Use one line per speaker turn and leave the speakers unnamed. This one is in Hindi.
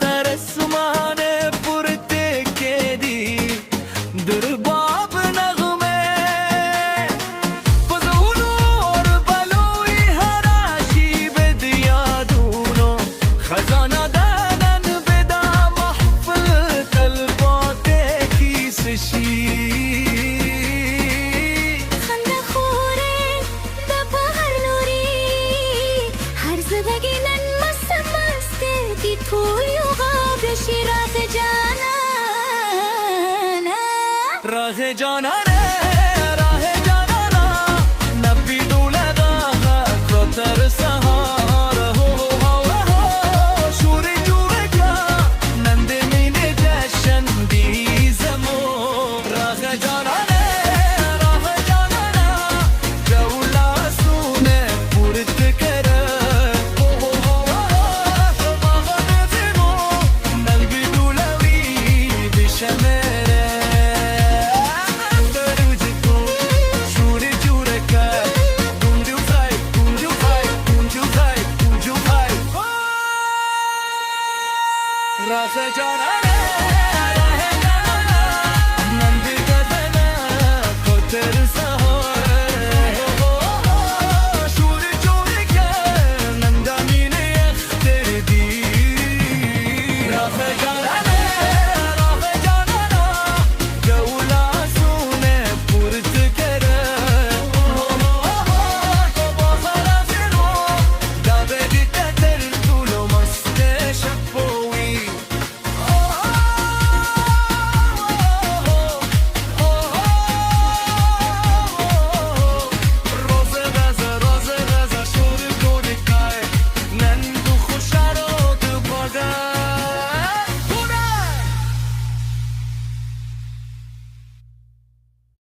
तरसमाने पुरते के दी दुर्बाब नगमे फजूलो और बलोई हराशी बदिया दूनो खजाना दानन बेदा महफल तलबाते की सशी
खंदा खोरे दबहर नूरी हर जिंदगी नन की फूल युगाब राह जाना
राह जाना रे राह जाना ना नबी दूल्हा खतर सहार हो शूरी जुए का नंद मीने जशन दी जमो राह जाना रे राह जाना ना जौला सुने पुरत कर Rasa Jana